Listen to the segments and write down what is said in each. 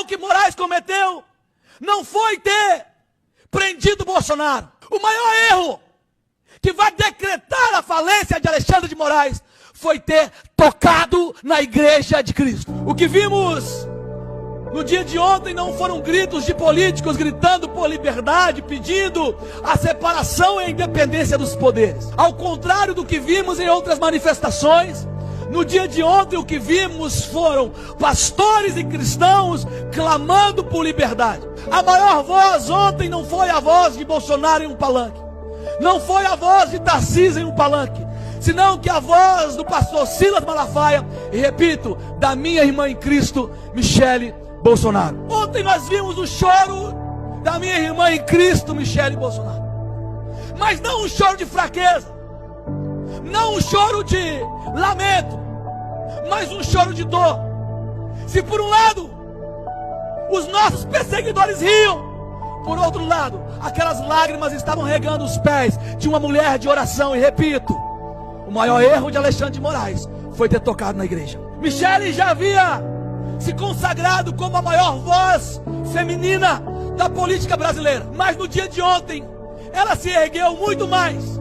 que Moraes cometeu não foi ter prendido Bolsonaro. O maior erro que vai decretar a falência de Alexandre de Moraes foi ter tocado na igreja de Cristo. O que vimos no dia de ontem não foram gritos de políticos gritando por liberdade, pedindo a separação e a independência dos poderes. Ao contrário do que vimos em outras manifestações, no dia de ontem o que vimos foram pastores e cristãos clamando por liberdade. A maior voz ontem não foi a voz de Bolsonaro em um palanque, não foi a voz de Tarcísio em um palanque, senão que a voz do pastor Silas Malafaia, e repito, da minha irmã em Cristo, Michele Bolsonaro. Ontem nós vimos o choro da minha irmã em Cristo, Michele Bolsonaro, mas não um choro de fraqueza, não um choro de lamento, mas um choro de dor. Se por um lado os nossos perseguidores riam, por outro lado aquelas lágrimas estavam regando os pés de uma mulher de oração. E repito, o maior erro de Alexandre de Moraes foi ter tocado na igreja. Michele já havia se consagrado como a maior voz feminina da política brasileira, mas no dia de ontem ela se ergueu muito mais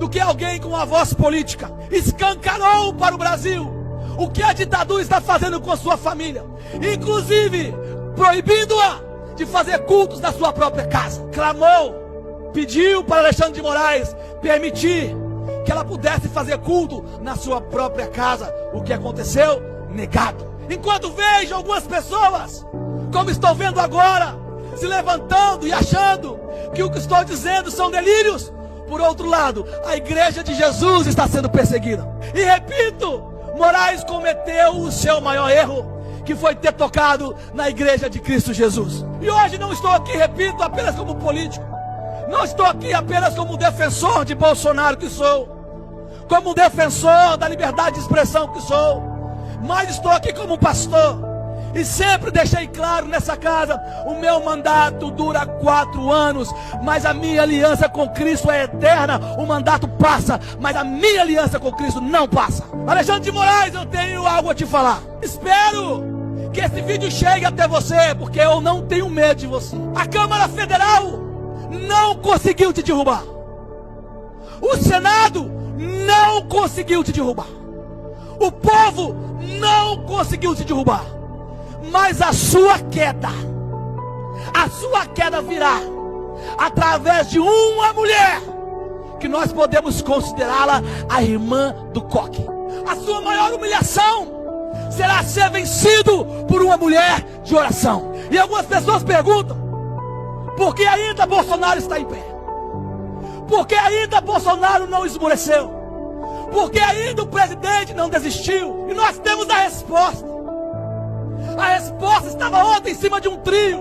do que alguém com uma voz política. Escancarou para o Brasil o que a ditadura está fazendo com a sua família, inclusive proibindo-a de fazer cultos na sua própria casa. Clamou, pediu para Alexandre de Moraes permitir que ela pudesse fazer culto na sua própria casa. O que aconteceu? Negado. Enquanto vejo algumas pessoas, como estou vendo agora, se levantando e achando que o que estou dizendo são delírios, por outro lado, a igreja de Jesus está sendo perseguida. E repito, Moraes cometeu o seu maior erro, que foi ter tocado na igreja de Cristo Jesus. E hoje não estou aqui, repito, apenas como político, não estou aqui apenas como defensor de Bolsonaro que sou, como defensor da liberdade de expressão que sou, mas estou aqui como pastor. E sempre deixei claro nessa casa, o meu mandato dura 4 anos, mas a minha aliança com Cristo é eterna. O mandato passa, mas a minha aliança com Cristo não passa. Alexandre de Moraes, eu tenho algo a te falar. Espero que esse vídeo chegue até você, porque eu não tenho medo de você. A Câmara Federal não conseguiu te derrubar. O Senado não conseguiu te derrubar. O povo não conseguiu te derrubar. Mas a sua queda virá através de uma mulher que nós podemos considerá-la a irmã do coque. A sua maior humilhação será ser vencido por uma mulher de oração. E algumas pessoas perguntam: por que ainda Bolsonaro está em pé? Por que ainda Bolsonaro não esmoreceu? Por que ainda o presidente não desistiu? E nós temos a resposta. A resposta estava ontem em cima de um trio,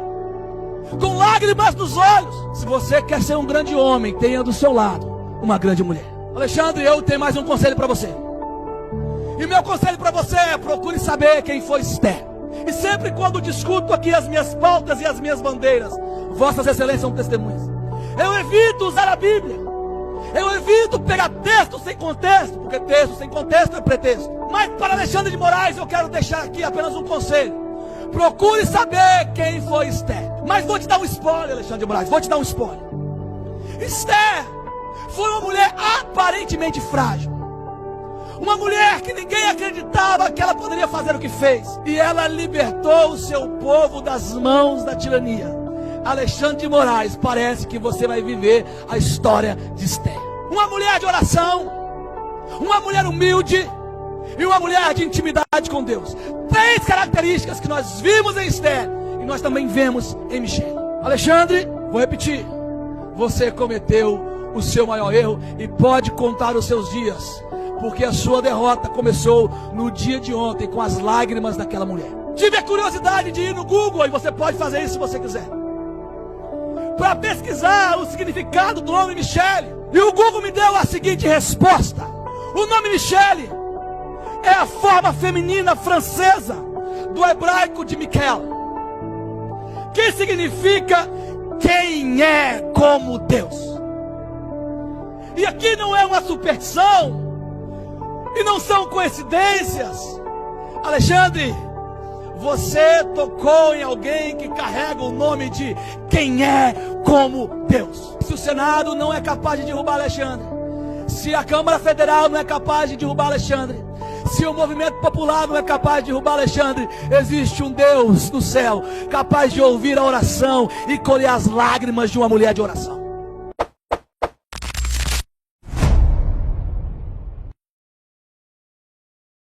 com lágrimas nos olhos. Se você quer ser um grande homem, tenha do seu lado uma grande mulher. Alexandre, eu tenho mais um conselho para você. E meu conselho para você é: procure saber quem foi Esther. E sempre quando discuto aqui as minhas pautas e as minhas bandeiras, vossas excelências são testemunhas. Eu evito usar a Bíblia. Eu evito pegar texto sem contexto, porque texto sem contexto é pretexto. Mas para Alexandre de Moraes eu quero deixar aqui apenas um conselho: procure saber quem foi Esther. Mas vou te dar um spoiler, Alexandre de Moraes, vou te dar um spoiler. Esther foi uma mulher aparentemente frágil, uma mulher que ninguém acreditava que ela poderia fazer o que fez, e ela libertou o seu povo das mãos da tirania. Alexandre de Moraes, parece que você vai viver a história de Esther. Uma mulher de oração, uma mulher humilde e uma mulher de intimidade com Deus. 3 características que nós vimos em Esther e nós também vemos em Michele. Alexandre, vou repetir: você cometeu o seu maior erro e pode contar os seus dias, porque a sua derrota começou no dia de ontem com as lágrimas daquela mulher. Tive a curiosidade de ir no Google, e você pode fazer isso se você quiser, para pesquisar o significado do nome Michele. E o Google me deu a seguinte resposta: o nome Michele é a forma feminina francesa do hebraico de Michael, que significa quem é como Deus. E aqui não é uma superstição, e não são coincidências. Alexandre, Você tocou em alguém que carrega o nome de quem é como Deus. Se o Senado não é capaz de derrubar Alexandre, se a Câmara Federal não é capaz de derrubar Alexandre, se o movimento popular não é capaz de derrubar Alexandre, existe um Deus no céu capaz de ouvir a oração e colher as lágrimas de uma mulher de oração.